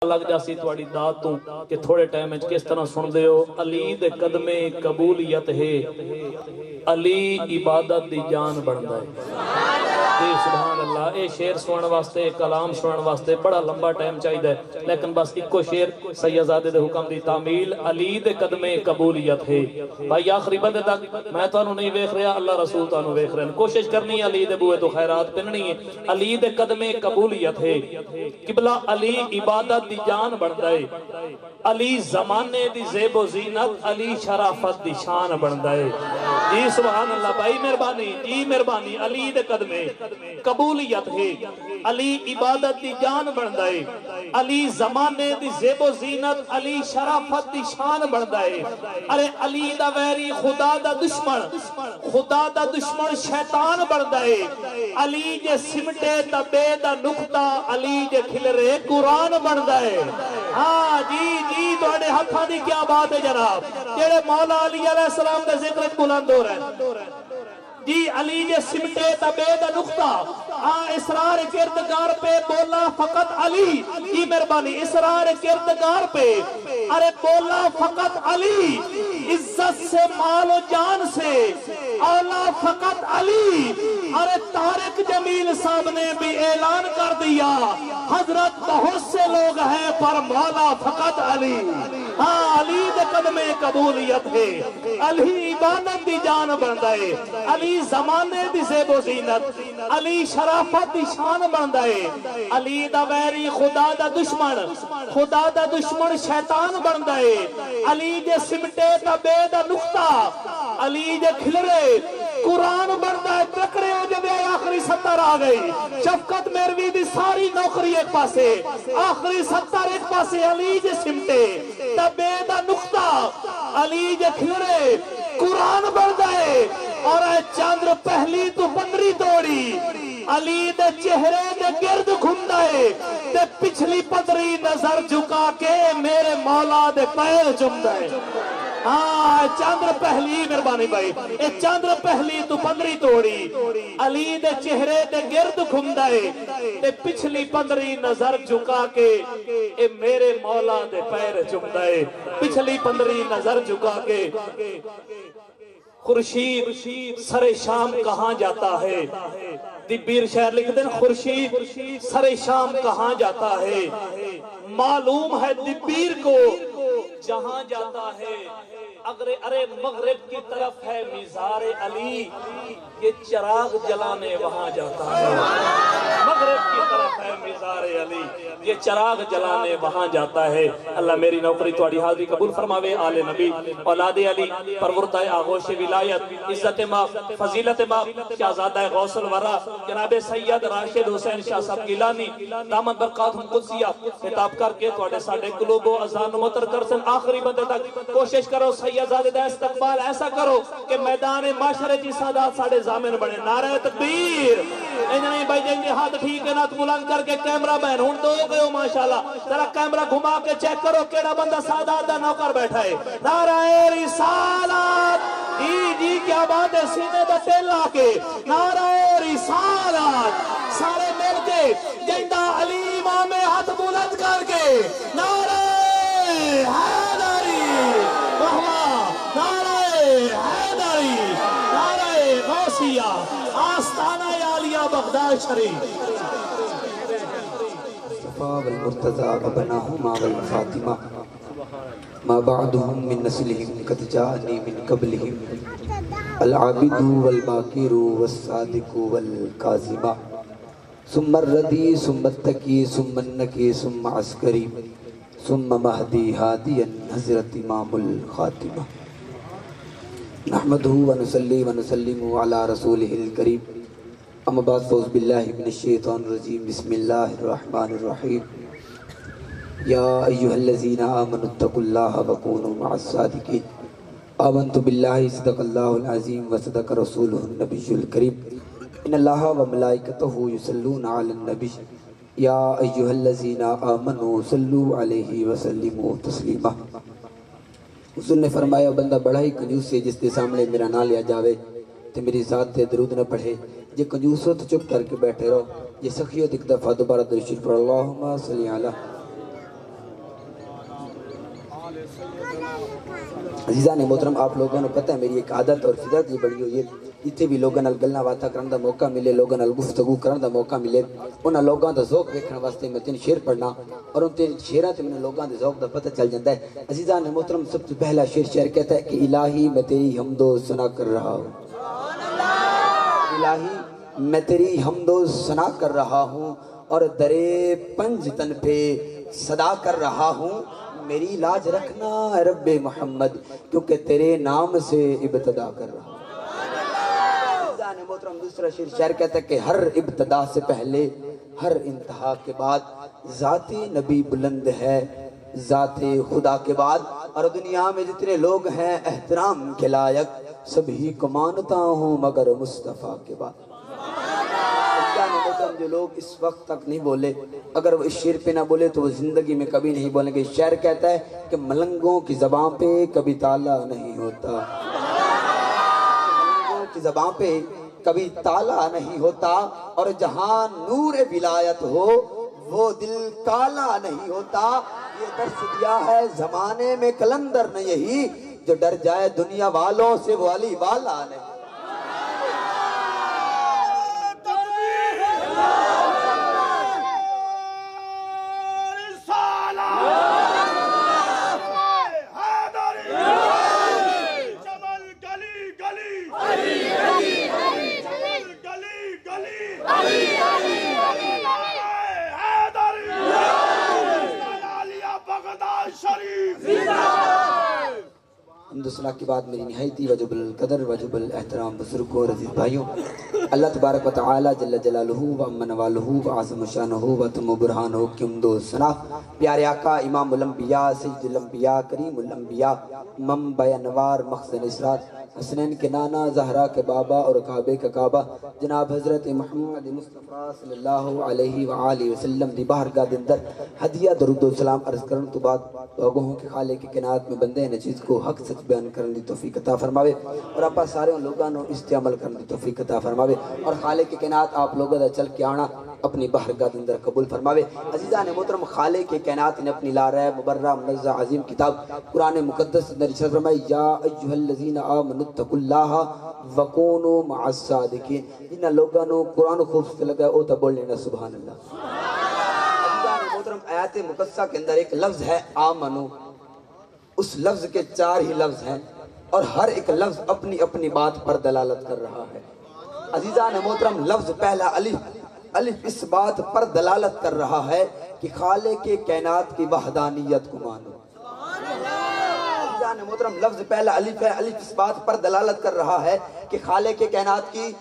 لگ جاسی تواڈی داد تو کہ تھوڑے ٹائم وچ کس طرح سن دے ہو علی دے قدمے قبولیت ہے علی عبادت دی جان بندا ہے جی سبحان اللہ اے شعر سنن واسطے کلام سنن واسطے بڑا لمبا ٹائم چاہیے لیکن بس ایکو شعر سیدزادے دے حکم دی تعمیل علی دے قدمے قبولیت ہے بھائی آخری بندے تک میں تانوں نہیں ویکھ رہا اللہ رسول تانوں ویکھ رہے ہیں کوشش کرنی علی دے بوئے تو خیرات پننی ہے علی دے قدمے قبولیت ہے قبلہ علی عبادت دی جان بندا ہے علی زمانے دی زیب و زینت علی شرافت دی شان بندا ہے جی سبحان اللہ بھائی مہربانی جی مہربانی علی دے قدمے قبولیت ہے علی عبادت دی جان بندا ہے علی زمانے دی زیب و زینت علی شرافت دی شان بندا ہے ارے علی دا ویری خدا دا دشمن شیطان بندا ہے علی جے سمٹے تبے دا نقطہ علی جے کھلرے قرآن بندا ہے ہاں جی تواڈے ہتھاں دی کیا بات ہے جناب جڑے مولا علی علیہ السلام دے ذکر بلند ہو رہے ہیں جی علی جے سمٹے تبے دا نقطہ اسرار کردگار پہ بولا فقط علی جی مہربانی اسرار کردگار پہ ارے بولا فقط علی عزت سے مال و جان سے اولا فقط علی ارے طارق جمیل صاحب نے بھی اعلان کر دیا حضرت بہت سے لوگ ہیں پر مولا فقط علی ہاں علی دے قدمے قبولیت ہے علی عبادت دی جان بندا ہے علی زمانے دی زیب و زینت علی شرافت دی شان بندا ہے علی دا ویری خدا دا دشمن شیطان بندا ہے علی دے سمٹے تبے دا نقطہ علی دے کھلرے قرآن بندا ہے تکڑے ہو جب آخری 70 آ گئی شفقت میروی دی ساری نوکری ایک پاسے آخری 70 ایک پاسے علی دے سمٹے تبے دا نقطہ علی دے کھلرے قرآن بندا ہے اور اے چاندر پہلی تو 15 توڑی علی دے چہرے دے گرد گھومدا ہے تے پچھلی 15 نظر جھکا کے میرے مولا دے پیر چومدا ہے ہاں چاندر پہلی مہربانی بھائی اے چاندر پہلی تو 15 توڑی علی دے چہرے دے گرد گھومدا ہے تے پچھلی 15 نظر جھکا کے اے میرے مولا دے پیر چومدا ہے پچھلی 15 نظر جھکا کے خورشید سر شام کہاں جاتا ہے دبیر شہر لکھ دیں خورشید سر شام کہاں جاتا ہے معلوم ہے دبیر کو جہاں جاتا ہے اگر ارے مغرب کی طرف ہے مزار علی یہ چراغ جلانے وہاں جاتا ہے مغرب کی طرف ہے مزار علی یہ چراغ جلانے وہاں جاتا ہے اللہ میری نوکری تواڈی حاضری قبول فرماوے آل نبی اولاد علی پروردہ آغوش ولایت عزت ماں فضیلت ماں شہزادہ غوث الورا جناب سید راشد حسین شاہ صاحب گیلانی دامن برکاتہم قدسیہ خطاب کر کے تواڈے ساڈے قلوب و اذان متر کرسن آخری بندے تک کوشش کرو سیدزادے دا استقبال ایسا کرو کہ میدان معاشرے جی سادات ساڑے زامن بڑھے نعرہ تکبیر انہیں بھائی جائیں گے ہاتھ ٹھیک ہے نات بلند کر کے کیمرہ بہن ہون دو گئے ہو ماشاءاللہ ذرا کیمرہ گھما کے چیک کرو کیڑا بندہ سادات دا نوکر بیٹھا ہے نعرہ رسالت جی کیا بات ہے سینے دا تیل آکے نعرہ رسالت سارے مل کے جندہ علی امام ہاتھ بلند کر کے نعرہ حیدری نعرہ حیدری نعرہ غوثیہ آستانہ عالیہ بغداد شریف مصطفیٰ والمرتضی وبناہما والفاطمہ ما بعدهم من نسلهم قد جاءني من قبلهم العابد والباکر والصادق والکاظم ثم الردی ثم التقی ثم النقی ثم عسکری ثم مہدی ہادی حضرت امام الخاتمہ نحمدہ ونصلی ونسلم علی رسولہ الکریم اما بعد فوز باللہ من الشیطان الرجیم بسم اللہ الرحمن الرحیم یا ایہا الذین آمنوا اتقوا اللہ وکونوا مع الصادقین آمنت باللہ صدق اللہ العظیم وصدق رسولہ النبی الکریم ان اللہ وملائکتہ یصلون علی النبی یا ایہا الذین آمنوا صلوا علیہ وسلموا تسلیما حضور نے فرمایا بندہ بڑا ہی کنجوس ہے جس کے سامنے میرا نام لیا جاوے تو میری ذات تے درود نہ پڑھے یہ کنجوس ہو تو چپ کر کے بیٹھے رہو یہ سخی ہو تو ایک دفعہ دوبارہ درود شریف پڑھ اللہم صلی علی عزیزان محترم آپ لوگوں نے پتہ ہے میری ایک عادت اور فطرت یہ بڑی ہوئی ہے جتنے بھی لوگوں نال گلنا باتاں کرن دا موقع ملے لوگوں نال گفتگو کرن دا موقع ملے انہاں لوگاں دا ذوق دیکھنے واسطے میں 3 شعر پڑھنا اور ان 3 شعراں تے میں لوگاں دے ذوق دا پتہ چل جاندا ہے عزیزان محترم سب سے پہلا شعر کہتا ہے کہ الہی میں تیری حمد و ثنا کر رہا ہوں الہی میں تیری حمد و ثنا کر رہا ہوں اور درے پنج تن پہ صدا کر رہا ہوں میری لاج رکھنا اے رب محمد کیونکہ تیرے نام سے ابتدا کر رہا ہوں محترم دوسرا شعر کہتا ہے کہ ہر ابتدا سے پہلے ہر انتہا کے بعد ذات نبی بلند ہے ذات خدا کے بعد اور دنیا میں جتنے لوگ ہیں احترام کے لائق سبھی کو مانتا ہوں مگر مصطفیٰ کے بعد جو لوگ اس وقت تک نہیں بولے اگر وہ اس شعر پہ نہ بولے تو وہ زندگی میں کبھی نہیں بولیں گے شعر کہتا ہے کہ ملنگوں کی زبان پہ کبھی تالا نہیں ہوتا ملنگوں کی زبان پہ کبھی تالا نہیں ہوتا اور جہاں نور ولایت ہو وہ دل کالا نہیں ہوتا یہ درس دیا ہے زمانے میں کلندر نے یہی جو ڈر جائے دنیا والوں سے وہ علی والا نہیں حمد کی بات میری نہایتی وجب القدر وجب الاحترام بزرگوں اور عزیز بھائیوں اللہ تبارک و تعالی جل جلالہ و امن والہ و عظم شانہ و تم برہانہ کی حمد و ثنا پیارے آقا امام الانبیاء سید الانبیاء کریم الانبیاء منبع انوار مخزن اسرات حسنین کے نانا زہرا کے بابا اور کعبے کا کعبہ جناب حضرت محمد مصطفیٰ صلی اللہ علیہ وآلہ وسلم دی بارگاہ دے اندر ہدیہ درود و سلام عرض کرن تو بعد لوگوں کے خالق کی کائنات میں بندے نے چیز کو حق سچ بیان کرنے دی توفیق عطا فرماوے اور آپ سارے لوگوں نے اس تے عمل کرنے دی توفیق عطا فرماوے اور خالق کی کائنات آپ لوگوں دا چل کے آنا اپنی بارگاہ دے اندر قبول فرماوے عزیزان محترم خالق کی کائنات نے اپنی لا رہے مبرہ منزہ عظیم کتاب قرآن مقدس اندر ارشاد فرمایا یا ایھا الذین آمنوا اتقوا اللہ وکونوا مع الصادقین جن لوگوں نے قرآن خوب سے لگا او تا بول لینا سبحان اللہ عزیزان محترم آیات مقدسہ کے اندر ایک لفظ ہے آمنو اس لفظ کے 4 ہی لفظ ہیں اور ہر ایک لفظ اپنی اپنی بات پر دلالت کر رہا ہے عزیزان محترم لفظ پہلا الف اس بات پر دلالت کر رہا ہے کہ خالق کے کائنات کی وحدانیت کو مانو عزیزان محترم لفظ پہلا الف ہے الف اس بات پر دلالت کر رہا ہے کہ خالق کے کائنات کی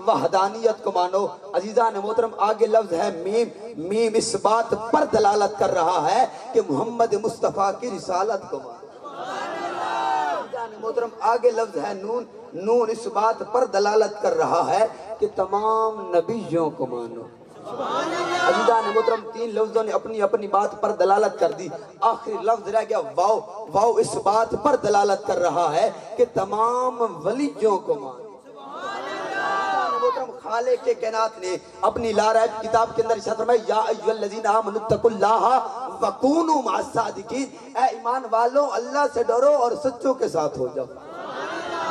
وحدانیت کو مانو عزیزان محترم آگے لفظ ہے میم میم اس بات پر دلالت کر رہا ہے کہ محمد مصطفیٰ کی رسالت کو مانو محترم آگے لفظ ہے نون نون اس بات پر دلالت کر رہا ہے کہ تمام نبیوں کو مانو عزیزان محترم 3 لفظوں نے اپنی اپنی بات پر دلالت کر دی آخری لفظ رہ گیا واو واو اس بات پر دلالت کر رہا ہے کہ تمام ولیوں کو مانو محترم خالق کے کائنات نے اپنی لا رائب کتاب کے اندر ارشاد فرمایا یا ایھا الذین آمنوا اتقوا اللہ وکونوا مع الصادقین اے ایمان والو اللہ سے ڈرو اور سچوں کے ساتھ ہو جاؤ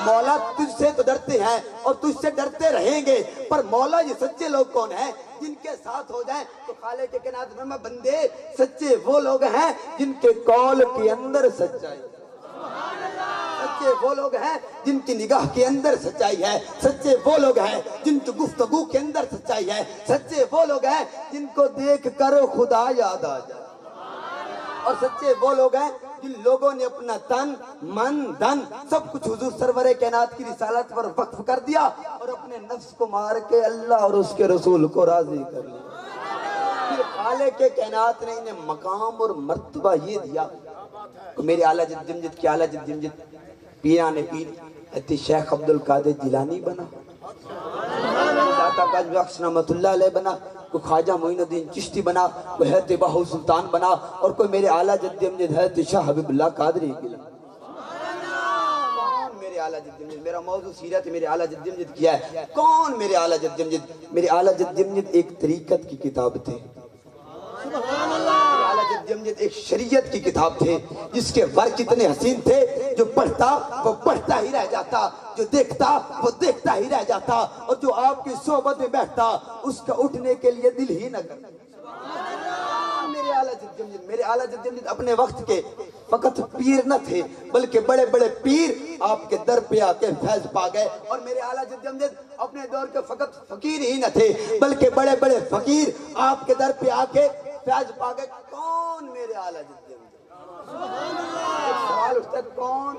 مولا تجھ سے تو ڈرتے ہیں اور تجھ سے ڈرتے رہیں گے پر مولا یہ سچے لوگ کون ہیں جن کے ساتھ ہو جائیں تو خالق کے کائنات میں بندے سچے وہ لوگ ہیں جن کے قول کے اندر سچائی سچے وہ لوگ ہیں جن کی نگاہ کے اندر سچائی ہے سچے وہ لوگ ہیں جن کی گفتگو کے اندر سچائی ہے سچے وہ لوگ ہیں جن کو دیکھ کر خدا یاد آ جائے اور سچے وہ لوگ ہیں جن لوگوں نے اپنا تن من دن سب کچھ حضور سرور کائنات کی رسالت پر وقف کر دیا اور اپنے نفس کو مار کے اللہ اور اس کے رسول کو راضی کر لیا پھر خالق کے کائنات نے انہیں مقام اور مرتبہ یہ دیا میرے اعلیٰ جد جمجد کے اعلیٰ جد جمجد پیران پیر حضرت شیخ عبدالقادر جیلانی بنا داتا کاج بخش رحمت اللہ علیہ بنا کوئی خواجہ معین الدین چشتی بنا کوئی حضرت باہو سلطان بنا اور کوئی میرے اعلیٰ جد جمجد حضرت شاہ حبیب اللہ قادری بنا میرے اعلیٰ جد جمجد میرا موضوع سیرت میرے اعلیٰ جد جمجد کیا ہے کون میرے اعلیٰ جد جمجد میرے اعلیٰ جد جمجد ایک طریقت کی کتاب تھے جد امجد ایک شریعت کی کتاب تھے جس کے ورق اتنے حسین تھے، جو پڑھتا وہ پڑھتا ہی رہ جاتا، جو دیکھتا وہ دیکھتا ہی رہ جاتا، اور جو آپ کی صحبت میں بیٹھتا اس کا اٹھنے کے لیے دل ہی نہ کرتا۔ میرے اعلیٰ جد امجد اپنے وقت کے فقط پیر نہ تھے بلکہ بڑے بڑے پیر آپ کے در پہ آ کے فیض پا گئے، اور میرے اعلیٰ جد امجد اپنے دور کے فقط فقیر ہی نہ تھے بلکہ بڑے بڑے فقیر آپ کے در پہ آ کے فیض پا گئے۔ کون میرے اعلیٰ جد امجد؟ سوال اٹھتا ہے کون؟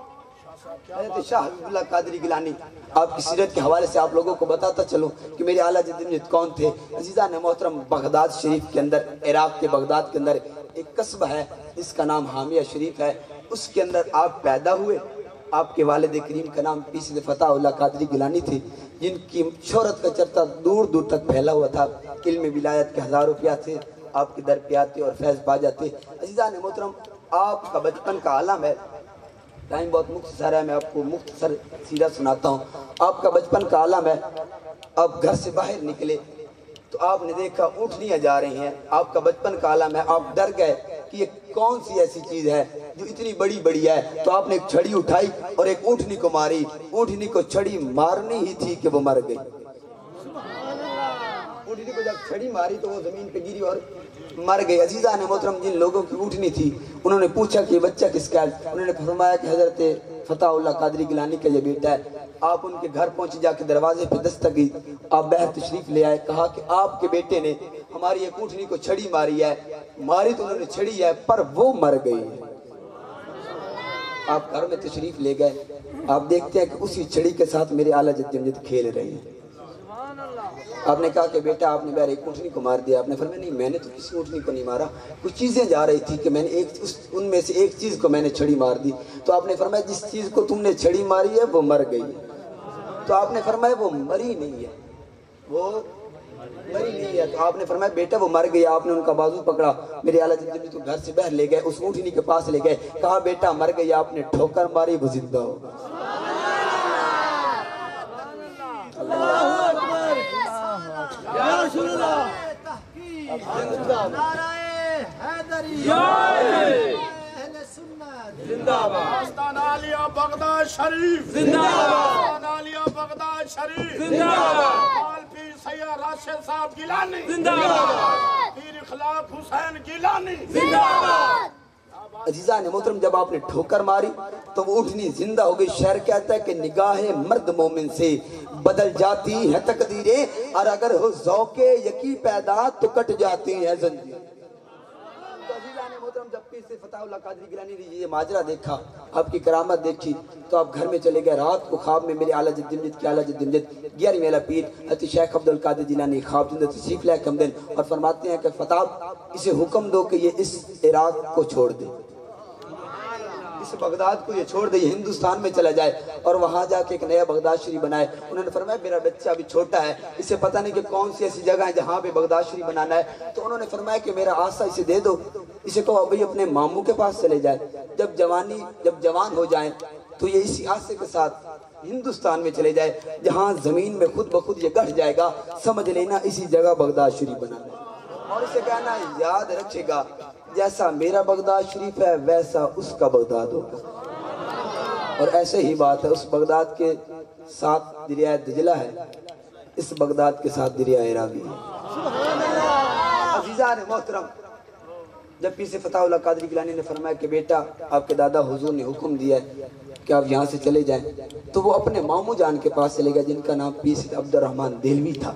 حضرت شاہ حبیب اللہ قادری گیلانی۔ آپ کی سیرت کے حوالے سے آپ لوگوں کو بتاتا چلوں کہ میرے اعلیٰ جد امجد کون تھے۔ عزیزان محترم، بغداد شریف کے اندر، عراق کے بغداد کے اندر ایک قصبہ ہے جس کا نام حامیہ شریف ہے، اس کے اندر آپ پیدا ہوئے۔ آپ کے والد کریم کا نام پیر سید فتح اللہ قادری گیلانی تھے، جن کی شہرت کا چرچا دور دور تک پھیلا ہوا تھا۔ علم ولایت کے ہزاروں پیاسے آپ کے در پہ آتے اور فیض پا جاتے۔ عزیزان محترم، آپ کا بچپن کا عالم ہے، ٹائم بہت مختصر ہے، میں آپ کو مختصر سیرت سناتا ہوں۔ آپ کا بچپن کا عالم ہے، آپ گھر سے باہر نکلے تو آپ نے دیکھا اونٹنیاں جا رہی ہیں۔ آپ کا بچپن کا عالم ہے، آپ ڈر گئے کہ یہ کون سی ایسی چیز ہے جو اتنی بڑی بڑی ہے، تو آپ نے ایک چھڑی اٹھائی اور ایک اونٹنی کو ماری۔ اونٹنی کو چھڑی مارنی ہی تھی کہ وہ مر گئی۔ اونٹنی کو جب چھڑی ماری تو وہ زمین پہ گری اور مر گئی۔ عزیزان محترم، جن لوگوں کی اونٹنی تھی انہوں نے پوچھا کہ یہ بچہ کس کا ہے؟ انہوں نے فرمایا کہ حضرت فتح اللہ قادری گیلانی کا یہ بیٹا ہے۔ آپ ان کے گھر پہنچے، جا کے دروازے پہ دستک دی، آپ باہر تشریف لے آئے، کہا کہ آپ کے بیٹے نے ہماری ایک اونٹنی کو چھڑی ماری ہے۔ ماری تو انہوں نے چھڑی ہے پر وہ مر گئی۔ آپ گھر میں تشریف لے گئے، آپ دیکھتے ہیں کہ اسی چھڑی کے ساتھ میرے اعلیٰ جد امجد کھیل رہے ہیں۔ آپ نے کہا کہ بیٹا آپ نے بہر ایک اونٹنی کو مار دیا۔ آپ نے فرمایا نہیں، میں نے تو کسی اونٹنی کو نہیں مارا، کچھ چیزیں جا رہی تھی کہ میں نے ان میں سے ایک چیز کو میں نے چھڑی مار دی۔ تو آپ نے فرمایا جس چیز کو تم نے چھڑی ماری ہے وہ مر گئی۔ تو آپ نے فرمایا وہ مری نہیں ہے، وہ مری نہیں ہے۔ تو آپ نے فرمایا بیٹا وہ مر گئی۔ آپ نے ان کا بازو پکڑا، میرے اعلیٰ جد امجد کو گھر سے باہر لے گئے، اس اونٹنی کے پاس لے گئے، کہا بیٹا مر گئی۔ آپ نے ٹھوکر ماری، وہ زندہ ہو گئی۔ آستان عالیہ بغداد شریف زندہ باد، آستان عالیہ بغداد شریف زندہ باد، پیر سید راشد صاحب گیلانی زندہ باد، پیر اخلاق حسین گیلانی زندہ باد۔ عزیزان محترم، جب آپ نے ٹھوکر ماری تو وہ اونٹنی زندہ ہو گئی۔ شعر کہتا ہے کہ نگاہ مرد مومن سے بدل جاتی ہے تقدیریں، اور اگر ہو ذوق یقی پیدا تو کٹ جاتی ہیں زنجیریں۔ تو عزیزان محترم، جب پیر سے فتح اللہ قادری گیلانی نے یہ ماجرا دیکھا، آپ کی کرامت دیکھی، تو آپ گھر میں چلے گئے۔ رات کو خواب میں میرے اعلیٰ جد امجد کے اعلیٰ جد امجد 11ویں والا پیر حضرت شیخ عبد القادر جیلانی خواب جند تشریف لائے کمدن، اور فرماتے ہیں کہ فتح اسے حکم دو کہ یہ اس عراق کو چھوڑ دے، اس بغداد کو یہ چھوڑ دے، یہ ہندوستان میں چلا جائے اور وہاں جا کے ایک نیا بغداد شریف بنائے۔ انہوں نے فرمایا میرا بچہ ابھی چھوٹا ہے، اسے پتہ نہیں کہ کون سی ایسی جگہ ہے جہاں پہ بغداد شریف بنانا ہے۔ تو انہوں نے فرمایا کہ میرا آسا اسے دے دو، اسے کہو ابھی اپنے ماموں کے پاس چلے جائے، جب جوان ہو جائیں تو یہ اسی آسے کے ساتھ ہندوستان میں چلے جائے، جہاں زمین میں خود بخود یہ گڑھ جائے گا، سمجھ لینا اسی جگہ بغداد شریف بنانا ہے، اور اسے کہنا یاد رکھے گا جیسا میرا بغداد شریف ہے ویسا اس کا بغداد ہوگا۔ اور ایسے ہی بات ہے، اس بغداد کے ساتھ دریائے دجلہ ہے، اس بغداد کے ساتھ دریائے راوی ہے۔ عزیزان محترم، جب پیر سے فتح اللہ قادری گیلانی نے فرمایا کہ بیٹا آپ کے دادا حضور نے حکم دیا ہے کہ آپ یہاں سے چلے جائیں، تو وہ اپنے ماموں جان کے پاس چلے گئے جن کا نام پیر سید عبد الرحمن دہلوی تھا۔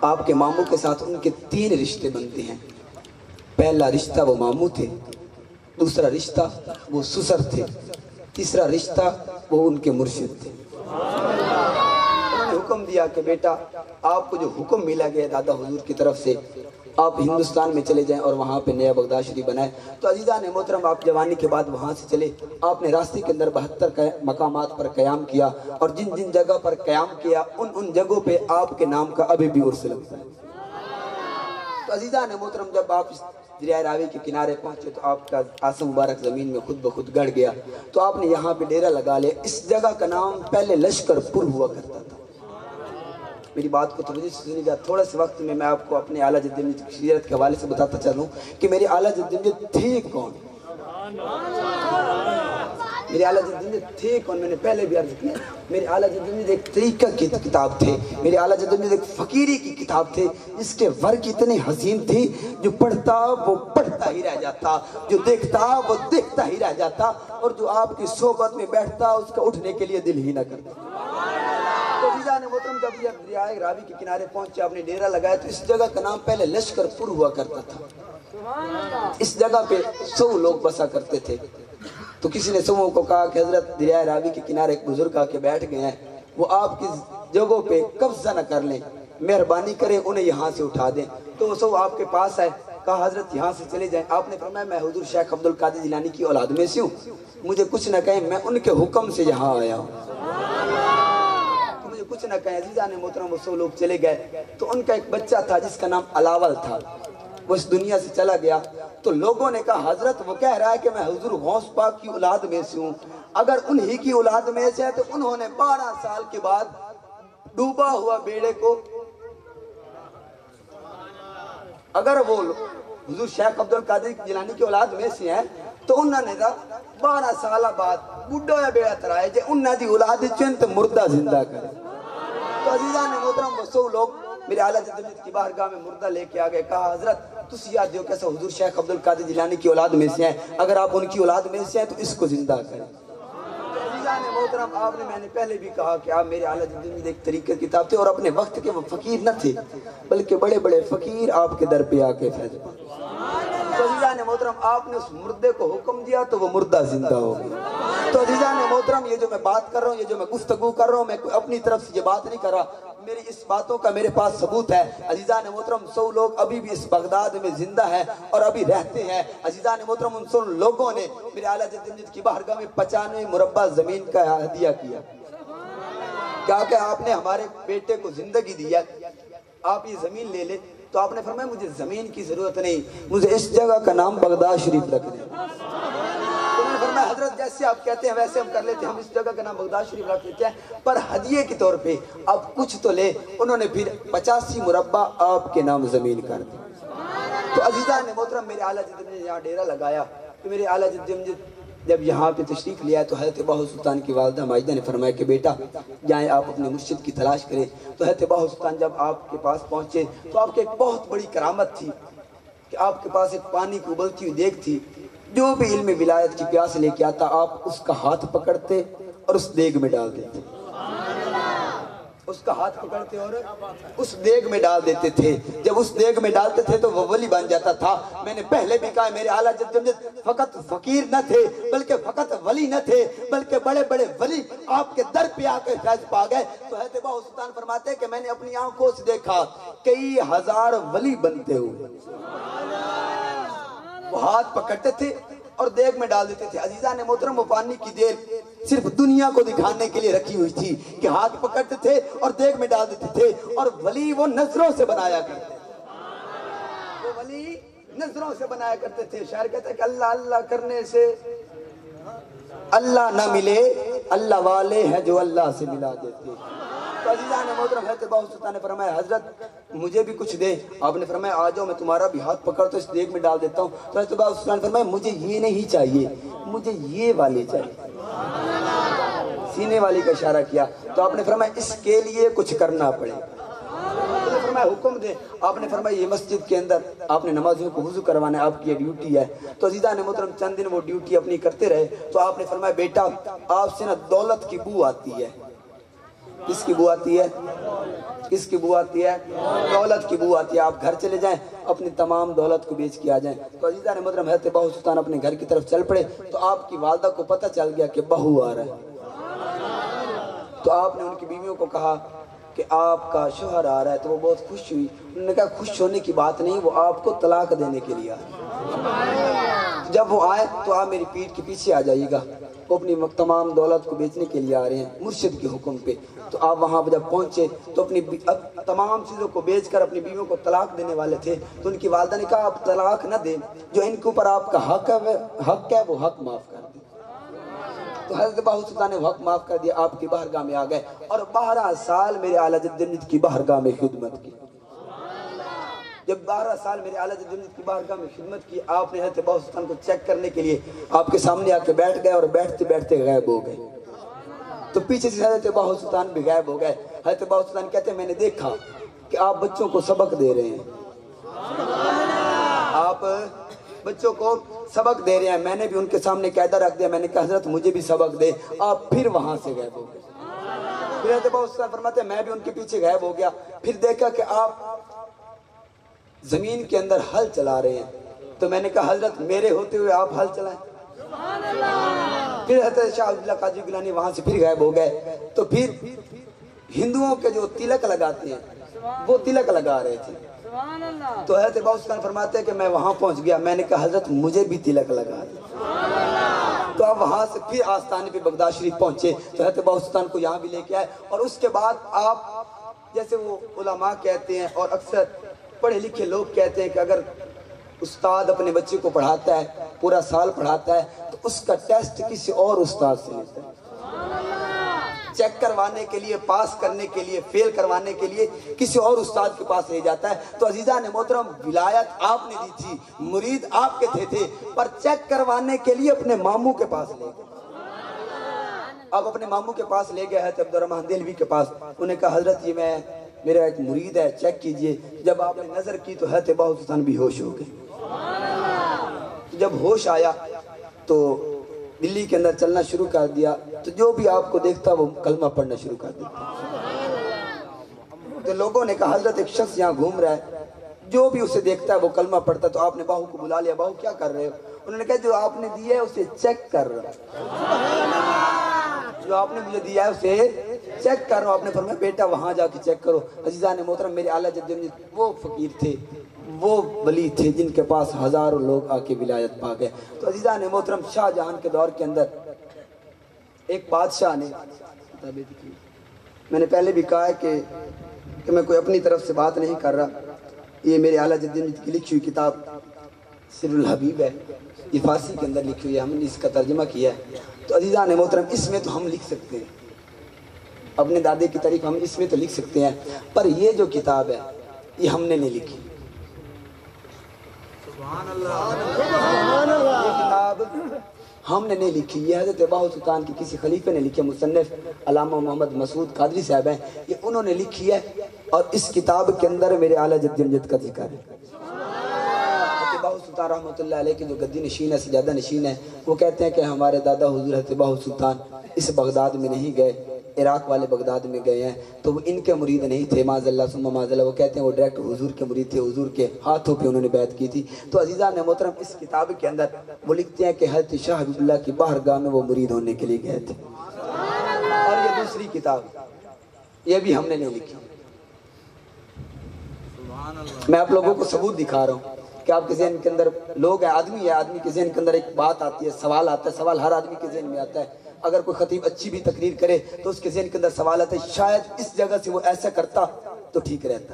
آپ کے ماموں کے ساتھ ان کے 3 رشتے بنتے ہیں۔ پہلا رشتہ وہ ماموں تھے، دوسرا رشتہ وہ سسر تھے، تیسرا رشتہ وہ ان کے مرشد تھے۔ انہوں نے حکم دیا کہ بیٹا آپ کو جو حکم ملا گیا دادا حضور کی طرف سے، آپ ہندوستان میں چلے جائیں اور وہاں پہ نیا بغداد شریف بنائیں۔ تو عزیزان محترم، آپ جوانی کے بعد وہاں سے چلے، آپ نے راستے کے اندر 72 مقامات پر قیام کیا، اور جن جن جگہ پر قیام کیا ان جگہوں پہ آپ کے نام کا ابھی بھی عرص لگتا ہے۔ تو عزیزان محترم، جب آپ اس دریائے راوی کے کنارے پہنچے تو آپ کا آسم مبارک زمین میں خود بخود گڑ گیا، تو آپ نے یہاں پہ ڈیرا لگا لیا۔ اس جگہ کا نام پہلے لشکر پور ہوا کرتا تھا، میری بات کو توجہ سے سنیے گا. تھوڑا سے وقت میں آپ کو اپنے اعلیٰ جد امجد کی سیرت کے حوالے سے بتاتا چلوں کہ میرے اعلیٰ جد امجد تھے کون. میرے اعلیٰ جد امجد تھے کون میں نے پہلے بھی عرض کیا. میرے اعلیٰ جد امجد ایک طریقہ کی کتاب تھے. میرے اعلیٰ جد امجد ایک فقیری کی کتاب تھے. اس کے ورق اتنے حسین تھے, جو پڑھتا وہ پڑھتا ہی رہ جاتا, جو دیکھتا وہ دیکھتا ہی رہ جاتا, اور جو آپ کی صحبت میں بیٹھتا اس کا اٹھنے کے لیے دل ہی نہ کرتا. تو عزیزان محترم, جب یہ دریائے راوی کے کنارے پہنچے, آپ نے ڈیرا لگایا, تو اس جگہ کا نام پہلے لشکر پور ہوا کرتا تھا. اس جگہ پہ 100 لوگ بسا کرتے تھے. تو کسی نے 100 کو کہا کہ حضرت دریائے راوی کے کنارے ایک بزرگ آ کے بیٹھ گئے ہیں, وہ آپ کی جگہوں پہ قبضہ نہ کر لیں, مہربانی کریں انہیں یہاں سے اٹھا دیں. تو وہ 100 آپ کے پاس آئے, کہا حضرت یہاں سے چلے جائیں. آپ نے فرمایا میں حضور شیخ عبد القادر جیلانی کی اولاد میں سے ہوں, مجھے کچھ نہ کہیں, میں ان کے حکم سے یہاں آیا ہوں, مجھے کچھ نہ کہیں. عزیزان محترم, وہ 100 لوگ چلے گئے. تو ان کا ایک بچہ تھا جس کا نام علاول تھا, وہ اس دنیا سے چلا گیا. تو لوگوں نے کہا حضرت وہ کہہ رہا ہے کہ میں حضور غوث پاک کی اولاد میں سے ہوں, اگر انہی کی اولاد میں سے ہے تو انہوں نے 12 سال کے بعد ڈوبا ہوا بیڑے کو, اگر وہ حضور شیخ عبد القادر جیلانی کی اولاد میں سے ہیں تو انہوں نے 12 سال بعد بڈھا یا بیڑا ترائے جے انہوں دی اولاد چند مردہ زندہ کرے. تو عزیزان محترم, وہ 100 لوگ میرے اعلیٰ جد امجد کی بارگاہ میں مردہ لے کے آگئے. کہا حضرت تسی یاد دیو کیسا حضور شیخ عبد القادر جیلانی کی اولاد میں سے ہیں, اگر آپ ان کی اولاد میں سے ہیں تو اس کو زندہ کریں. عزیزان محترم, آپ نے, میں نے پہلے بھی کہا کہ آپ میرے اعلیٰ جد امجد ایک طریقے کی کتاب تھے, اور اپنے وقت کے وہ فقیر نہ تھے بلکہ بڑے بڑے فقیر آپ کے در پہ آ کے فیض پائے. تو عزیزان محترم, آپ نے اس مردے کو حکم دیا تو وہ مردہ زندہ ہو گیا. تو عزیزان محترم, یہ جو میں بات کر رہا ہوں, یہ جو میں گفتگو کر رہا ہوں, میں اپنی طرف سے یہ بات نہیں کر رہا, میری اس باتوں کا میرے پاس ثبوت ہے. عزیزان محترم, 100 لوگ ابھی بھی اس بغداد میں زندہ ہیں اور ابھی رہتے ہیں. عزیزان محترم, ان 100 لوگوں نے میرے اعلیٰ جد امجد کی بارگاہ میں 95 مربع زمین کا ہدیہ کیا. کیا کہ آپ نے ہمارے بیٹے کو زندگی دیا, آپ یہ زمین لے لیں. تو آپ نے فرمایا مجھے زمین کی ضرورت نہیں, مجھے اس جگہ کا نام بغداد شریف رکھ دیں. تو میں نے فرمایا حضرت جیسے آپ کہتے ہیں ویسے ہم کر لیتے ہیں, ہم اس جگہ کا نام بغداد شریف رکھ لیتے ہیں, پر ہدیے کے طور پہ اب کچھ تو لے. انہوں نے پھر 85 مربع آپ کے نام زمین کر دی. تو عزیزان محترم, میرے اعلیٰ جد امجد نے یہاں ڈیرا لگایا. تو میرے اعلیٰ جد امجد جب یہاں پہ تشریف لیا تو حضرت باہو سلطان کی والدہ ماجدہ نے فرمایا کہ بیٹا جائیں آپ اپنے مرشد کی تلاش کریں. تو حضرت باہو سلطان جب آپ کے پاس پہنچے تو آپ کے ایک بہت بڑی کرامت تھی کہ آپ کے پاس ایک پانی کی ابلتی ہوئی دیگ تھی. جو بھی علم ولایت کی پیاس لے کے آتا آپ اس کا ہاتھ پکڑتے اور اس دیگ میں ڈال دیتے, اس کا ہاتھ پکڑتے اور اس دیگ میں ڈال دیتے تھے. جب اس دیگ میں ڈالتے تھے تو وہ ولی بن جاتا تھا. میں نے پہلے بھی کہا میرے اعلیٰ جد امجد فقط فقیر نہ تھے بلکہ فقط ولی نہ تھے بلکہ بڑے بڑے ولی آپ کے در پہ آ کے فیض پا گئے. تو حضرت باہو سلطان فرماتے ہیں کہ میں نے اپنی آنکھوں سے دیکھا کئی ہزار ولی بنتے ہوئے. وہ ہاتھ پکڑتے تھے اور دیگ میں ڈال دیتے تھے. عزیزان محترم, وہ پانی کی دیگ صرف دنیا کو دکھانے کے لیے رکھی ہوئی تھی کہ ہاتھ پکڑتے تھے اور دیگ میں ڈال دیتے تھے, اور ولی وہ نظروں سے بنایا کرتے تھے. وہ ولی نظروں سے بنایا کرتے تھے. شاعر کہتا ہے کہ اللہ اللہ کرنے سے اللہ نہ ملے, اللہ والے ہیں جو اللہ سے ملا دیتے. تو عزیزان محترم, حضرت باہو سلطان نے فرمایا حضرت مجھے بھی کچھ دے. آپ نے فرمایا آ جاؤ, میں تمہارا بھی ہاتھ پکڑ تو اس دیگ میں ڈال دیتا ہوں. تو حضرت باہو سلطان نے فرمایا مجھے یہ نہیں چاہیے, مجھے یہ والے چاہیے. سینے والی کا اشارہ کیا. تو آپ نے فرمایا اس کے لیے کچھ کرنا پڑے. آپ نے فرمایا حکم دے. آپ نے فرمایا یہ مسجد کے اندر آپ نے نمازیوں کو وضو کروانا ہے, آپ کی یہ ڈیوٹی ہے. تو عزیزان محترم, چند دن وہ ڈیوٹی اپنی کرتے رہے. تو آپ نے فرمایا بیٹا آپ سے نا دولت کی بو آتی ہے. کس کی بو آتی ہے؟ کس کی بو آتی ہے؟ دولت کی بو آتی ہے. آپ گھر چلے جائیں, اپنی تمام دولت کو بیچ کے آ جائیں. تو عزیزان محترم, حضرت باہو سلطان اپنے گھر کی طرف چل پڑے. تو آپ کی والدہ کو پتہ چل گیا کہ بہو آ رہا ہے. تو آپ نے ان کی بیویوں کو کہا کہ آپ کا شوہر آ رہا ہے. تو وہ بہت خوش ہوئی. انہوں نے کہا خوش ہونے کی بات نہیں, وہ آپ کو طلاق دینے کے لیے آئے. جب وہ آئے تو آپ میری پیٹھ کے پیچھے آ جائیے گا, وہ اپنی تمام دولت کو بیچنے کے لیے آ رہے ہیں مرشد کے حکم پہ. تو آپ وہاں پہ جب پہنچے تو اپنی تمام چیزوں کو بیچ کر اپنی بیویوں کو طلاق دینے والے تھے. تو ان کی والدہ نے کہا آپ طلاق نہ دیں, جو ان کے اوپر آپ کا حق ہے وہ حق معاف کر دیں. تو حضرت باہو سلطان نے حق معاف کر دیا، آپ کی بارگاہ میں آ گئے اور 12 سال میرے اعلیٰ جد امجد کی بارگاہ میں خدمت کی۔ جب 12 سال میرے اعلیٰ جد امجد کی بارگاہ میں خدمت کی، آپ نے حضرت باہو سلطان کو چیک کرنے کے لیے آپ کے سامنے آ کے بیٹھ گئے اور بیٹھتے بیٹھتے غائب ہو گئے۔ تو پیچھے سے حضرت باہو سلطان بھی غائب ہو گئے۔ حضرت باہو سلطان کہتے ہیں میں نے دیکھا کہ آپ بچوں کو سبق دے رہے ہیں، آپ بچوں کو سبق دے رہے ہیں۔ میں نے بھی ان کے سامنے قاعدہ رکھ دیا، میں نے کہا حضرت مجھے بھی سبق دے۔ آپ پھر وہاں سے غائب ہو گئے۔ پھر حضرت باہو سلطان فرماتے ہیں میں بھی ان کے پیچھے غائب ہو گیا، پھر دیکھا کہ آپ زمین کے اندر ہل چلا رہے ہیں۔ تو میں نے کہا حضرت میرے ہوتے ہوئے آپ ہل چلائیں۔ پھر حضرت شاہ عبداللہ قادری گیلانی وہاں سے پھر غائب ہو گئے۔ تو پھر ہندوؤں کے جو تلک لگاتے ہیں وہ تلک لگا رہے تھے۔ تو حضرت باہو سلطان فرماتے ہیں کہ میں وہاں پہنچ گیا، میں نے کہا حضرت مجھے بھی تلک لگا دیں۔ تو آپ وہاں سے پھر آستانے پہ بغداد شریف پہنچے، تو حضرت باہو سلطان کو یہاں بھی لے کے آئے۔ اور اس کے بعد آپ جیسے وہ علماء کہتے ہیں اور اکثر پڑھے لکھے لوگ کہتے ہیں کہ اگر استاد اپنے بچے کو پڑھاتا ہے، پورا سال پڑھاتا ہے، تو اس کا ٹیسٹ کسی اور استاد سے لیتا ہے۔ چیک کروانے کے لیے، پاس کرنے کے لیے، فیل کروانے کے لیے کسی اور استاد کے پاس لے جاتا ہے۔ تو عزیزان محترم ولایت آپ نے دی تھی، مرید آپ کے تھے، پر چیک کروانے کے لیے اپنے ماموں کے پاس لے گئے۔ آپ اپنے ماموں کے پاس لے گئے حضرت عبدالرحمن دہلوی کے پاس، انہیں کہا حضرت یہ میرا ایک مرید ہے، چیک کیجئے۔ جب آپ نے نظر کی تو حضرت باہو سلطان بھی ہوش ہو گئے۔ جب ہوش آیا تو دلی کے اندر چلنا شروع کر دیا، تو جو بھی آپ کو دیکھتا وہ کلمہ پڑھنا شروع کر دیتا۔ تو لوگوں نے کہا حضرت ایک شخص یہاں گھوم رہا ہے، جو بھی اسے دیکھتا ہے وہ کلمہ پڑھتا ہے۔ تو آپ نے باہو کو بلا لیا، باہو کیا کر رہے ہو؟ انہوں نے کہا جو آپ نے دیا ہے اسے چیک کر رہا ہوں، جو آپ نے مجھے دیا ہے اسے چیک کر رہا ہوں۔ آپ نے فرمایا بیٹا وہاں جا کے چیک کرو۔ عزیزان محترم میرے اعلیٰ جد امجد وہ فقیر تھے، وہ ولی تھے جن کے پاس ہزاروں لوگ آ کے ولایت پا گئے۔ تو عزیزان محترم شاہ جہاں کے دور کے اندر ایک بادشاہ نے، میں نے پہلے بھی کہا ہے کہ میں کوئی اپنی طرف سے بات نہیں کر رہا، یہ میرے اعلیٰ جد امجد کی لکھی ہوئی کتاب سر الحبیب ہے، یہ فارسی کے اندر لکھی ہوئی ہے، ہم نے اس کا ترجمہ کیا ہے۔ تو عزیزان محترم اس میں تو ہم لکھ سکتے ہیں، اپنے دادے کی تعریف ہم اس میں تو لکھ سکتے ہیں، پر یہ جو کتاب ہے یہ ہم نے نہیں لکھی۔ یہ کتاب ہم نے نہیں لکھی، یہ حضرت باہو سلطان کی کسی خلیفے نے لکھی ہے، مصنف علامہ محمد مسعود قادری صاحب ہیں، یہ انہوں نے لکھی ہے۔ اور اس کتاب کے اندر میرے اعلیٰ جد امجد کا ذکر ہے۔ حضرت باہو سلطان رحمۃ اللہ علیہ کے جو گدی نشین ہے، سجادہ نشین ہے، وہ کہتے ہیں کہ ہمارے دادا حضور حضرت باہو سلطان اس بغداد میں نہیں گئے، عراق والے بغداد میں گئے ہیں، تو وہ ان کے مرید نہیں تھے، معاذ اللہ ثم معاذ اللہ، وہ کہتے ہیں وہ ڈائریکٹ حضور کے مرید تھے، حضور کے ہاتھوں پہ انہوں نے بیعت کی تھی۔ تو عزیزان محترم اس کتاب کے اندر وہ لکھتے ہیں کہ حضرت شاہ حبیب اللہ کی بارگاہ میں وہ مرید ہونے کے لیے گئے تھے۔ اور یہ دوسری کتاب یہ بھی ہم نے نہیں لکھی، میں آپ لوگوں کو ثبوت دکھا رہا ہوں کہ آپ کے ذہن کے اندر لوگ ہیں، آدمی ہے، آدمی کے ذہن کے اندر ایک بات آتی ہے، سوال آتا ہے، سوال ہر آدمی کے ذہن میں آتا ہے۔ اگر کوئی خطیب اچھی بھی تقریر کرے تو اس کے ذہن کے اندر سوال آتا ہے شاید اس جگہ سے وہ ایسا کرتا تو ٹھیک رہتا،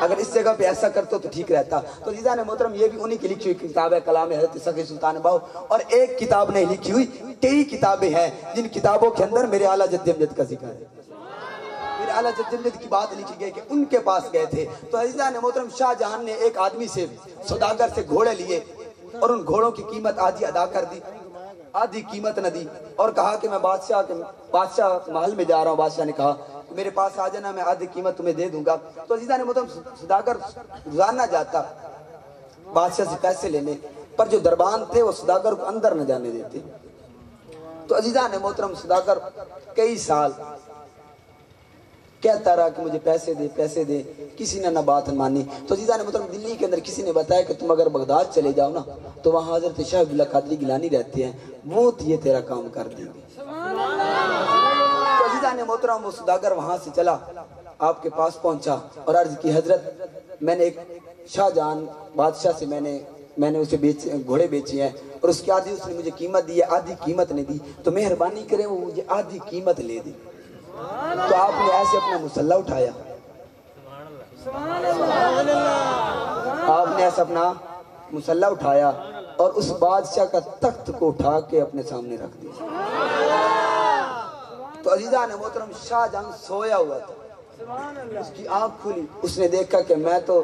اگر اس جگہ پہ ایسا کرتا تو ٹھیک رہتا۔ تو عزیزان محترم یہ بھی انہی کی لکھی ہوئی کتاب ہے، کلام حضرت سخی سلطان باہو۔ اور ایک کتاب نہیں لکھی ہوئی، کئی کتابیں ہیں جن کتابوں کے اندر میرے اعلیٰ جد امجد کا ذکر ہے، میرے اعلیٰ جد امجد کی بات لکھی گئی کہ ان کے پاس گئے تھے۔ تو عزیزان محترم شاہ جہاں نے ایک آدمی سے سوداگر سے گھوڑے لیے اور ان گھوڑوں کی قیمت آدھی ادا کر دی، آدھی قیمت نہ دی، اور کہا کہ میں بادشاہ محل میں جا رہا ہوں۔ بادشاہ نے کہا میرے پاس آ جانا، میں آدھی قیمت تمہیں دے دوں گا۔ تو عزیزان محترم سوداگر روزانہ جاتا بادشاہ سے پیسے لینے، پر جو دربان تھے وہ سوداگر کو اندر نہ جانے دیتے۔ تو عزیزان محترم سوداگر کئی سال کہتا رہا کہ مجھے پیسے دے پیسے دے، کسی نے نہ بات مانی۔ تو عزیزان محترم دلی کے اندر کسی نے بتایا کہ تم اگر بغداد چلے جاؤ نا تو وہاں حضرت شاہ عبداللہ قادری گیلانی رہتے ہیں، وہ یہ تیرا کام کر دیں گے۔ تو عزیزان محترم وہ سوداگر وہاں سے چلا، آپ کے پاس پہنچا اور عرض کی حضرت میں نے ایک شاہ جہان بادشاہ سے میں نے اسے گھوڑے بیچے ہیں اور اس کی آدھی اس نے مجھے قیمت دی ہے، آدھی قیمت نہیں دی، تو مہربانی کریں وہ مجھے آدھی قیمت لے دے۔ تو آپ نے ایسے اپنا مسلح اٹھایا، آپ نے ایسا اپنا مسلح اٹھایا اور اس بادشاہ کا تخت کو اٹھا کے اپنے سامنے رکھ دیا۔ تو عزیزان محترم شاہ جہاں سویا ہوا تھا، اس کی آنکھ کھلی، اس نے دیکھا کہ میں تو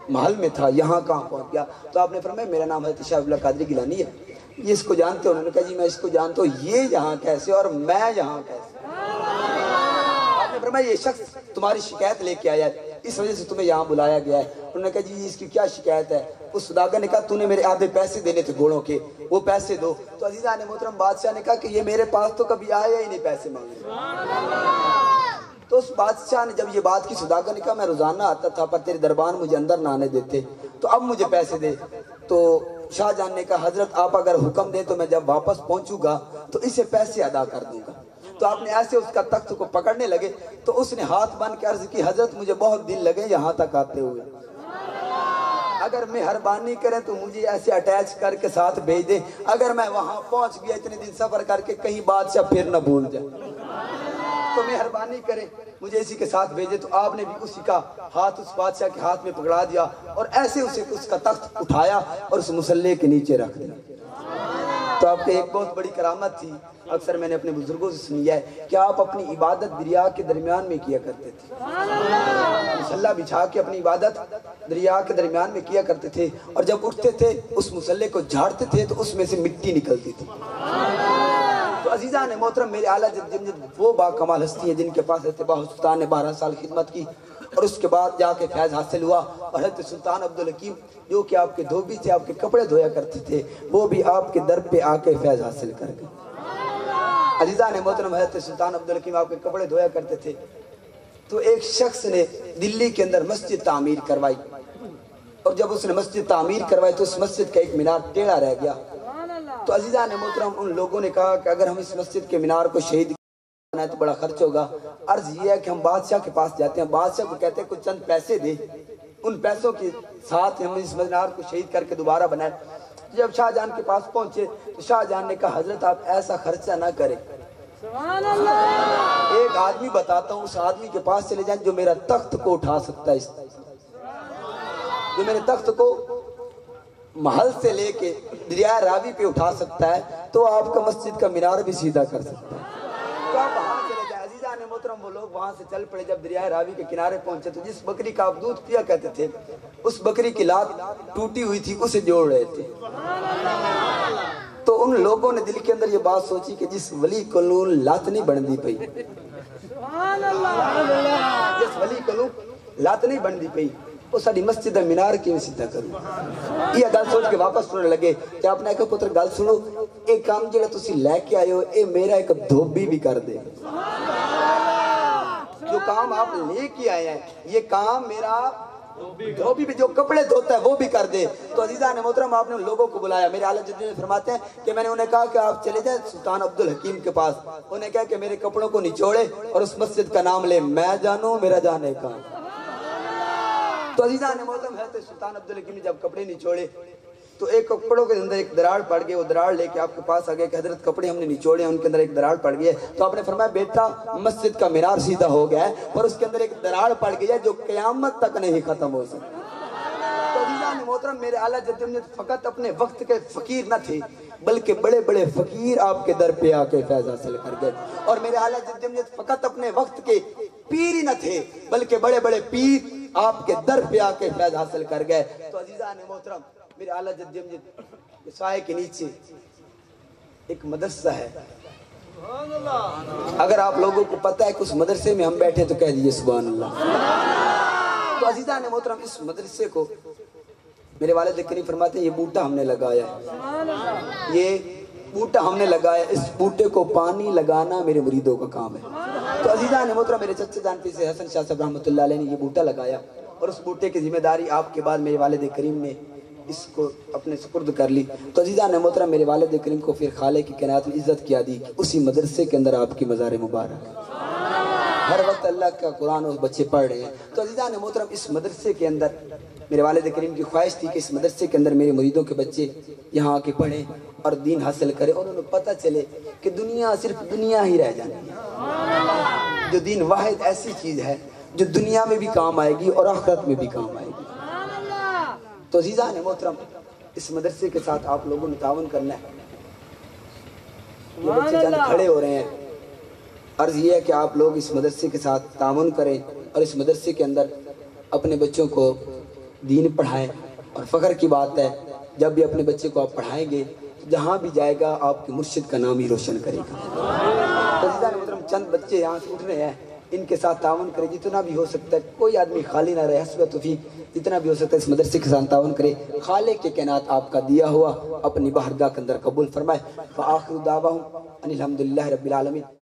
محل میں تھا، یہاں کہاں پہنچ گیا؟ تو آپ نے فرمایا میرا نام حضرت شاہ عبداللہ قادری گیلانی ہے، یہ اس کو جانتے ہو؟ انہوں نے کہا جی میں اس کو جانتا ہوں، یہ یہاں کیسے اور میں یہاں کیسے؟ آپ نے فرمایا یہ شخص تمہاری شکایت لے کے آیا ہے، اس وجہ سے تمہیں یہاں بلایا گیا ہے۔ انہوں نے کہا جی اس کی کیا شکایت ہے؟ اس سوداگر نے کہا تو نے میرے آدھے پیسے دینے تھے گھوڑوں کے، وہ پیسے دو۔ تو عزیزان محترم بادشاہ نے کہا کہ یہ میرے پاس تو کبھی آیا ہی نہیں پیسے مانگنے۔ تو اس بادشاہ نے جب یہ بات کی، سوداگر نے کہا میں روزانہ آتا تھا پر تیرے دربان مجھے اندر نہ آنے دیتے، تو اب مجھے پیسے دے۔ تو شاہ جان نے کہا حضرت آپ اگر حکم دیں تو میں جب واپس پہنچوں گا تو اسے پیسے ادا کر دوں گا۔ تو آپ نے ایسے اس کا تخت کو پکڑنے لگے تو اس نے ہاتھ باندھ کے عرض کی حضرت مجھے بہت دن لگے یہاں تک آتے ہوئے، اگر مہربانی کریں تو مجھے ایسے اٹیچ کر کے ساتھ بھیج دیں، اگر میں وہاں پہنچ گیا اتنے دن سفر کر کے کہیں بادشاہ پھر نہ بھول جائے تو مہربانی کریں مجھے اسی کے ساتھ بھیجے۔ تو آپ نے بھی اسی کا ہاتھ اس بادشاہ کے ہاتھ میں پکڑا دیا اور ایسے اسے اس کا تخت اٹھایا اور اس مسلح کے نیچے رکھ دیا۔ تو آپ کے ایک بہت بڑی کرامت تھی، اکثر میں نے اپنے بزرگوں سے سنی ہے کہ آپ اپنی عبادت دریا کے درمیان میں کیا کرتے تھے، مسلح بچھا کے اپنی عبادت دریا کے درمیان میں کیا کرتے تھے، اور جب اٹھتے تھے اس مسلح کو جھاڑتے تھے تو اس میں سے مٹی نکلتی تھی۔ تو عزیزان محترم میرے اعلیٰ جد وہ با کمال ہستی ہیں جن کے پاس حضرت باہو سلطان نے 12 سال خدمت کی اور اس کے بعد جا کے فیض حاصل ہوا، اور حضرت سلطان عبدالحکیم جو کہ آپ کے دھوبی تھے، آپ کے کپڑے دھویا کرتے تھے، وہ بھی آپ کے در پہ آ کے فیض حاصل کر گئے۔ عزیزان محترم حضرت سلطان عبدالحکیم آپ کے کپڑے دھویا کرتے تھے، تو ایک شخص نے دلی کے اندر مسجد تعمیر کروائی، اور جب اس نے مسجد تعمیر کروائی تو اس مسجد کا ایک مینار ٹیڑھا رہ گیا۔ تو عزیزان محترم ان لوگوں نے کہا کہ اگر ہم اس مسجد کے مینار کو شہید کرنا ہے تو بڑا خرچ ہوگا، عرض یہ ہے کہ ہم بادشاہ کے پاس جاتے ہیں، بادشاہ کو کہتے ہیں کچھ چند پیسے دے، ان پیسوں کے ساتھ ہم اس مینار کو شہید کر کے دوبارہ بنائیں۔ جب شاہ جان کے پاس پہنچے تو شاہ جان نے کہا حضرت آپ ایسا خرچہ نہ کریں، ایک آدمی بتاتا ہوں، اس آدمی کے پاس چلے جائیں جو میرا تخت کو اٹھا سکتا ہے، جو میرے تخت کو محل سے لے کے دریائے راوی پہ اٹھا سکتا ہے تو آپ کا مسجد کا مینار بھی سیدھا کر سکتا ہے۔ تو آپ وہاں چلے جائیں۔ عزیزان محترم وہ لوگ وہاں سے چل پڑے، جب دریائے راوی کے کنارے پہنچے تو جس بکری کا آپ دودھ پیا کرتے تھے اس بکری کی لات ٹوٹی ہوئی تھی، اسے جوڑ رہے تھے۔ تو ان لوگوں نے دل کے اندر یہ بات سوچی کہ جس ولی کو لات نہیں بن دی پئی، جس ولی کو لات نہیں بن دی پئی وہ ساری مسجد مینار کی سیدھا کروں۔ یہ گل سوچ کے واپس سننے لگے کہ آپ نے کہا پتر گل سنو، ایک کام جڑا تسی لے کے آئے ہو اے میرا ایک دھوبی بھی کر دے، جو کام آپ لے کے آئے ہیں یہ کام میرا دھوبی بھی جو کپڑے دھوتا ہے وہ بھی کر دے۔ تو عزیزان محترم آپ نے ان لوگوں کو بلایا، میرے اعلیٰ جد فرماتے ہیں کہ میں نے انہیں کہا کہ آپ چلے جائیں سلطان عبدالحکیم کے پاس، انہیں کہا کہ میرے کپڑوں کو نچوڑے اور اس مسجد کا نام لے، میں جانوں میرا جانے کا۔ تو عزیزان محترم حضرت سلطان عبدالحکیم نے جب کپڑے نچوڑے تو ایک کپڑوں کے اندر ایک دراڑ پڑ گئی، وہ دراڑ لے کے آپ کے پاس آ گئے کہ حضرت کپڑے ہم نے نچوڑے ہیں، ان کے اندر ایک دراڑ پڑ گئی ہے۔ تو آپ نے فرمایا بیٹا مسجد کا مینار سیدھا ہو گیا ہے پر اس کے اندر ایک دراڑ پڑ گئی ہے جو قیامت تک نہیں ختم ہو سکتی۔ تو عزیزان محترم میرے اعلیٰ جد فقط اپنے وقت کے فقیر نہ تھے بلکہ بڑے بڑے فقیر آپ کے در پہ آ کے فیض حاصل کر گئے، اور میرے اعلیٰ جد فقط اپنے وقت کے پیر ہی نہ تھے بلکہ بڑے بڑے پیر آپ کے در پہ آ کے فیض حاصل کر گئے۔ تو عزیزان محترم میرے اعلیٰ جد سائے کے نیچے ایک مدرسہ ہے، اگر آپ لوگوں کو پتہ ہے کہ اس مدرسے میں ہم بیٹھے تو کہہ دیجئے سبحان اللہ۔ تو عزیزان محترم اس مدرسے کو میرے والد کریم فرماتے ہیں یہ بوٹا ہم نے لگایا ہے، یہ بوٹا ہم نے لگایا، اس بوٹے کو پانی لگانا میرے مریدوں کا کام ہے۔ تو عزیزان محترم میرے چچا جان پیر سے حسن شاہ صاحب رحمۃ اللہ علیہ نے یہ بوٹا لگایا، اور اس بوٹے کی ذمہ داری آپ کے بعد میرے والد کریم نے اس کو اپنے سپرد کر لی۔ تو عزیزان محترم میرے والد کریم کو پھر خالق کی کائنات میں عزت کیا دی کہ اسی مدرسے کے اندر آپ کی مزار مبارک ہے، ہر وقت اللہ کا قرآن اس بچے پڑھ رہے ہیں۔ تو عزیزان محترم اس مدرسے کے اندر میرے والد کریم کی خواہش تھی کہ اس مدرسے کے اندر میرے مریدوں کے بچے یہاں آ کے پڑھیں اور دین حاصل کریں، اور انہیں پتہ چلے کہ دنیا صرف دنیا ہی رہ جانی ہے، جو دین واحد ایسی چیز ہے جو دنیا میں بھی کام آئے گی اور آخرت میں بھی کام آئے گی۔ تو عزیزان محترم اس مدرسے کے ساتھ آپ لوگوں نے تعاون کرنا ہے۔ یہ بچے چند کھڑے ہو رہے ہیں، عرض یہ ہے کہ آپ لوگ اس مدرسے کے ساتھ تعاون کریں اور اس مدرسے کے اندر اپنے بچوں کو دین پڑھائیں۔ اور فخر کی بات ہے جب بھی اپنے بچے کو آپ پڑھائیں گے جہاں بھی جائے گا آپ کے مرشد کا نام ہی روشن کرے گا۔ عزیزان محترم، چند بچے یہاں سے اٹھ رہے ہیں، ان کے ساتھ تعاون کرے، جتنا بھی ہو سکتا ہے، کوئی آدمی خالی نہ رہے، حسب توفیق جتنا بھی ہو سکتا ہے اس مدرسے کے ساتھ تعاون کرے۔ خالق کے کائنات آپ کا دیا ہوا اپنی بارگاہ کے اندر قبول فرمائے۔ فآخر دعواہم ان الحمدللہ رب العالمین۔